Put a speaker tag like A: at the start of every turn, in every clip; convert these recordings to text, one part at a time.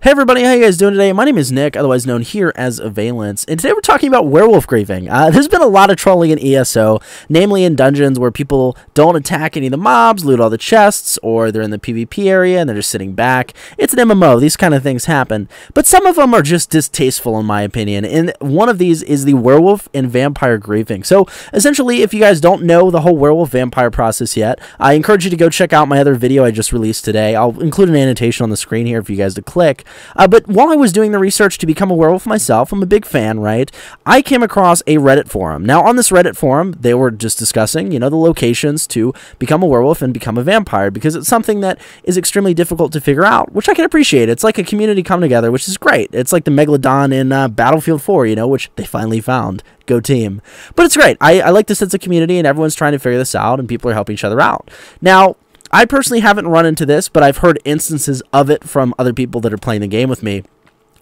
A: Hey everybody, how you guys doing today? My name is Nick, otherwise known here as Avialence, and today we're talking about werewolf griefing. There's been a lot of trolling in ESO, namely in dungeons where people don't attack any of the mobs, loot all the chests, or they're in the PvP area and they're just sitting back. It's an MMO, these kind of things happen, but some of them are just distasteful in my opinion, and one of these is the werewolf and vampire griefing. So essentially, if you guys don't know the whole werewolf-vampire process yet, I encourage you to go check out my other video I just released today. I'll include an annotation on the screen here for you guys to click. But while I was doing the research to become a werewolf myself, I'm a big fan, right? I came across a Reddit forum. Now, on this Reddit forum, they were just discussing, the locations to become a werewolf and become a vampire, because it's something that is extremely difficult to figure out, which I can appreciate. It's like a community come together, which is great. It's like the Megalodon in Battlefield 4, which they finally found. Go team. But it's great. I like the sense of community, and everyone's trying to figure this out, and people are helping each other out. Now, I personally haven't run into this, but I've heard instances of it from other people that are playing the game with me.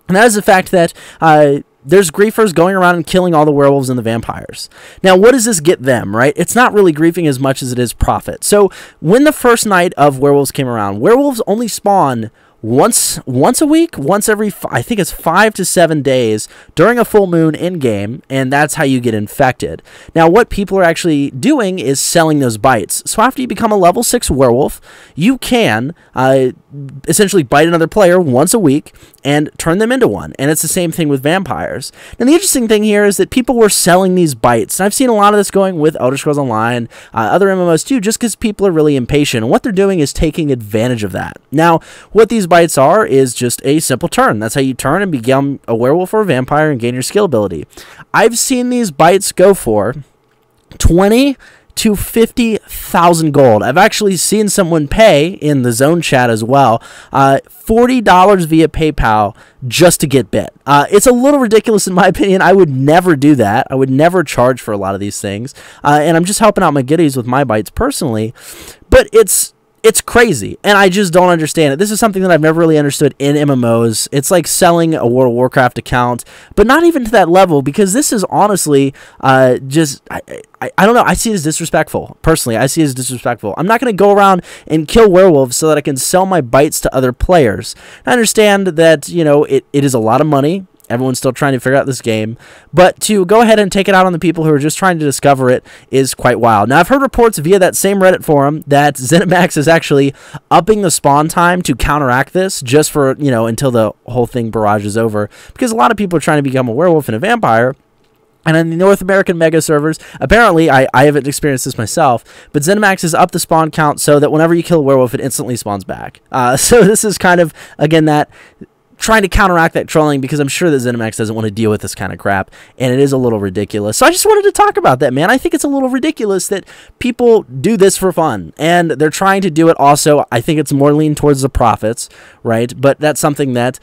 A: And that is the fact that there's griefers going around and killing all the werewolves and the vampires. Now, what does this get them, right? It's not really griefing as much as it is profit. So when the first night of werewolves came around, werewolves only spawn once a week, once every, I think it's 5 to 7 days during a full moon in game, and that's how you get infected. Now, what people are actually doing is selling those bites. So after you become a level 6 werewolf, you can essentially bite another player once a week and turn them into one. And it's the same thing with vampires. And the interesting thing here is that people were selling these bites. And I've seen a lot of this going with Elder Scrolls Online, other MMOs too, just because people are really impatient. And what they're doing is taking advantage of that. Now, what these bites are is just a simple turn. That's how you turn and become a werewolf or a vampire and gain your skill ability. I've seen these bites go for 20 to 50,000 gold. I've actually seen someone pay in the zone chat as well, $40 via PayPal just to get bit. It's a little ridiculous in my opinion. I would never do that. I would never charge for a lot of these things. And I'm just helping out my giddies with my bites personally, but it's crazy, and I just don't understand it. This is something that I've never really understood in MMOs. It's like selling a World of Warcraft account, but not even to that level, because this is honestly just, I don't know, I see it as disrespectful. Personally, I see it as disrespectful. I'm not going to go around and kill werewolves so that I can sell my bites to other players. I understand that, it is a lot of money. Everyone's still trying to figure out this game, but to go ahead and take it out on the people who are just trying to discover it is quite wild. Now, I've heard reports via that same Reddit forum that ZeniMax is actually upping the spawn time to counteract this, just for, until the whole thing barrage is over, because a lot of people are trying to become a werewolf and a vampire. And in the North American mega servers, apparently, I haven't experienced this myself, but ZeniMax has upped the spawn count so that whenever you kill a werewolf, it instantly spawns back. So this is kind of, again, that trying to counteract that trolling, because I'm sure that ZeniMax doesn't want to deal with this kind of crap, and it is a little ridiculous. So I just wanted to talk about that, man. I think it's a little ridiculous that people do this for fun, and they're trying to do it also. I think it's more lean towards the profits, right? But that's something that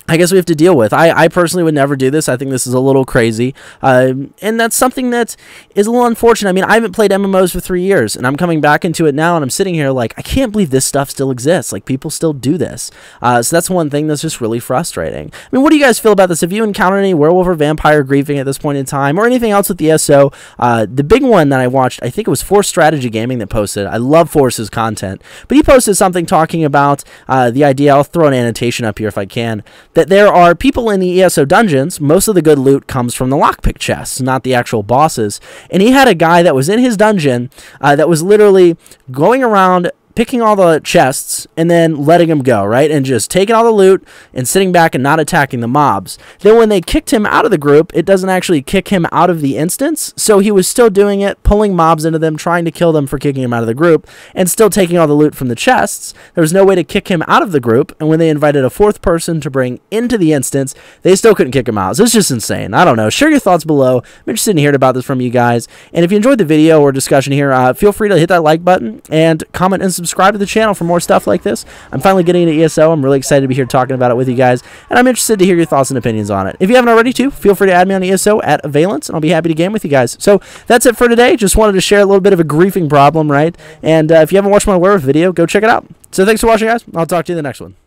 A: I guess we have to deal with. I personally would never do this. I think this is a little crazy. And that's something that is a little unfortunate. I mean, I haven't played MMOs for 3 years, and I'm coming back into it now, and I'm sitting here like, I can't believe this stuff still exists. Like, people still do this. So that's one thing that's just really frustrating. I mean, what do you guys feel about this? Have you encountered any werewolf or vampire griefing at this point in time, or anything else with the ESO? The big one that I watched, I think it was Force Strategy Gaming that posted. I love Force's content, but he posted something talking about the idea. I'll throw an annotation up here if I can, that there are people in the ESO dungeons. Most of the good loot comes from the lockpick chests, not the actual bosses. And he had a guy that was in his dungeon that was literally going around picking all the chests and then letting them go, right? And just taking all the loot and sitting back and not attacking the mobs. Then when they kicked him out of the group, it doesn't actually kick him out of the instance. So he was still doing it, pulling mobs into them, trying to kill them for kicking him out of the group, and still taking all the loot from the chests. There was no way to kick him out of the group. And when they invited a fourth person to bring into the instance, they still couldn't kick him out. So it's just insane. I don't know. Share your thoughts below. I'm interested in hearing about this from you guys. And if you enjoyed the video or discussion here, feel free to hit that like button and comment and subscribe to the channel for more stuff like this. I'm finally getting into ESO. I'm really excited to be here talking about it with you guys, and I'm interested to hear your thoughts and opinions on it. If you haven't already feel free to add me on ESO at Avialence, and I'll be happy to game with you guys. So that's it for today. Just wanted to share a little bit of a griefing problem, right? And if you haven't watched my werewolf video, go check it out. So thanks for watching, guys. I'll talk to you in the next one.